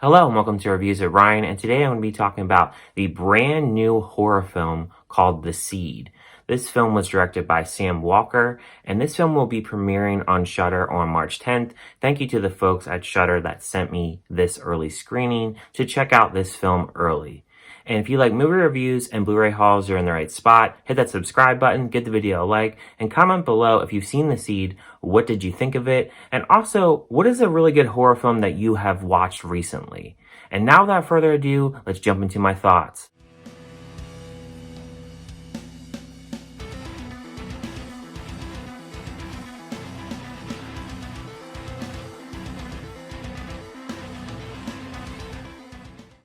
Hello and welcome to Reviews with Ryan, and today I'm going to be talking about the brand new horror film called The Seed. This film was directed by Sam Walker, and this film will be premiering on Shudder on March 10th. Thank you to the folks at Shudder that sent me this early screening to check out this film early. And if you like movie reviews and Blu-ray hauls, you're in the right spot. Hit that subscribe button, give the video a like, and comment below if you've seen The Seed, what did you think of it? And also, what is a really good horror film that you have watched recently? And now without further ado, let's jump into my thoughts.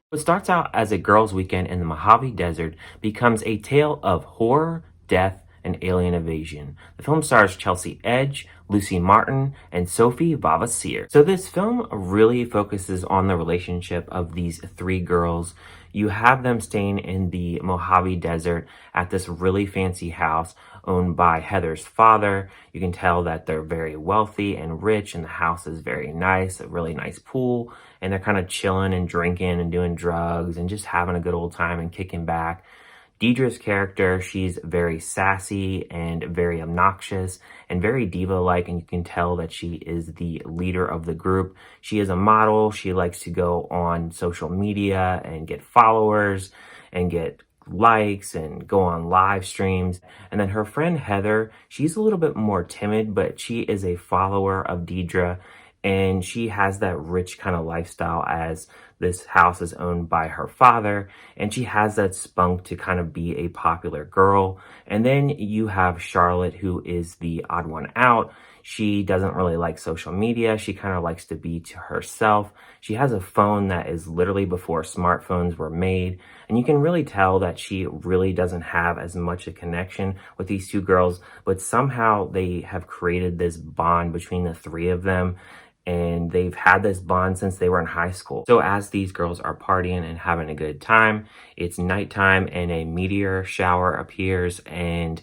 What starts out as a girls' weekend in the Mojave Desert becomes a tale of horror, death, and alien invasion. The film stars Chelsea Edge, Lucy Martin, and Sophie Vavasseur. So this film really focuses on the relationship of these three girls. You have them staying in the Mojave Desert at this really fancy house owned by Heather's father. You can tell that they're very wealthy and rich, and the house is very nice, a really nice pool, and they're kind of chilling and drinking and doing drugs and just having a good old time and kicking back. Deidre's character, she's very sassy and very obnoxious and very diva-like, and you can tell that she is the leader of the group. She is a model. She likes to go on social media and get followers and get likes and go on live streams. And then her friend Heather, she's a little bit more timid, but she is a follower of Deidre, and she has that rich kind of lifestyle as this house is owned by her father, and she has that spunk to kind of be a popular girl. And then you have Charlotte, who is the odd one out. She doesn't really like social media. She kind of likes to be to herself. She has a phone that is literally before smartphones were made. And you can really tell that she really doesn't have as much a connection with these two girls, but somehow they have created this bond between the three of them. And they've had this bond since they were in high school. So as these girls are partying and having a good time, it's nighttime and a meteor shower appears and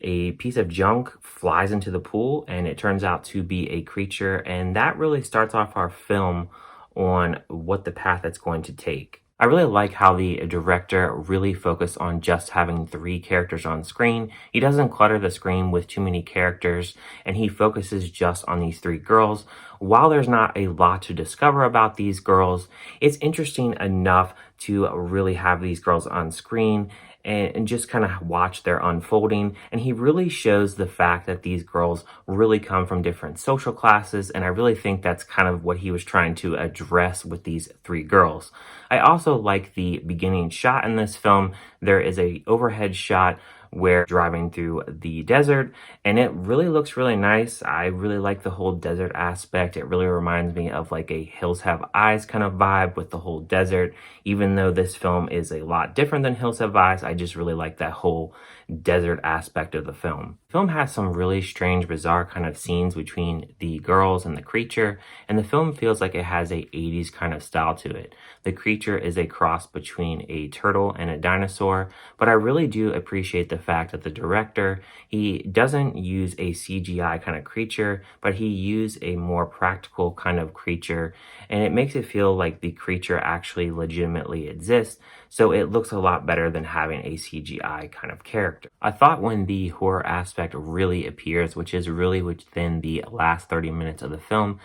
a piece of junk flies into the pool, and it turns out to be a creature. And that really starts off our film on what the path it's going to take. I really like how the director really focused on just having three characters on screen. He doesn't clutter the screen with too many characters, and he focuses just on these three girls. While there's not a lot to discover about these girls, it's interesting enough to really have these girls on screen and just kind of watch their unfolding. And he really shows the fact that these girls really come from different social classes, and I really think that's kind of what he was trying to address with these three girls. I also like the beginning shot in this film. There is a overhead shot where driving through the desert, and it really looks really nice. I really like the whole desert aspect. It really reminds me of like a Hills Have Eyes kind of vibe with the whole desert. Even though this film is a lot different than Hills Have Eyes, I just really like that whole desert aspect of the film. The film has some really strange, bizarre kind of scenes between the girls and the creature, and the film feels like it has a 80s kind of style to it. The creature is a cross between a turtle and a dinosaur, but I really do appreciate the fact that the director, he doesn't use a CGI kind of creature, but he used a more practical kind of creature, and it makes it feel like the creature actually legitimately exists, so it looks a lot better than having a CGI kind of character. I thought when the horror aspect really appears, which is really within the last 30 minutes of the film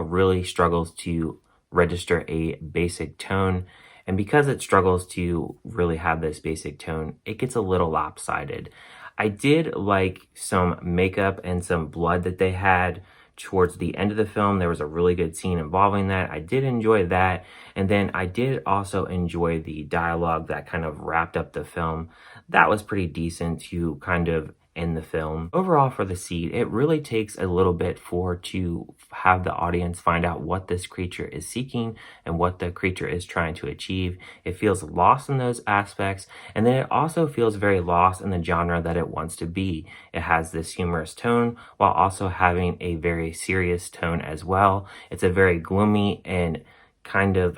really struggles to register a basic tone. And because it struggles to really have this basic tone, it gets a little lopsided. I did like some makeup and some blood that they had towards the end of the film. There was a really good scene involving that. I did enjoy that. And then I did also enjoy the dialogue that kind of wrapped up the film. That was pretty decent to kind of in the film. Overall, for The Seed, it really takes a little bit to have the audience find out what this creature is seeking and what the creature is trying to achieve. It feels lost in those aspects, and then it also feels very lost in the genre that it wants to be. It has this humorous tone while also having a very serious tone as well. It's a very gloomy and kind of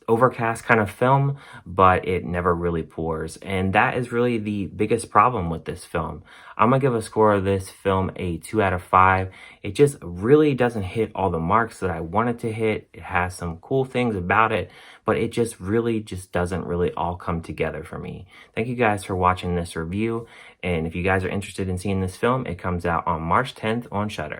overcast kind of film, but it never really pours. And that is really the biggest problem with this film. I'm gonna give a score of this film a 2 out of 5. It just really doesn't hit all the marks that I wanted to hit. It has some cool things about it, but it just really just doesn't really all come together for me. Thank you guys for watching this review. And if you guys are interested in seeing this film, it comes out on March 10th on Shudder.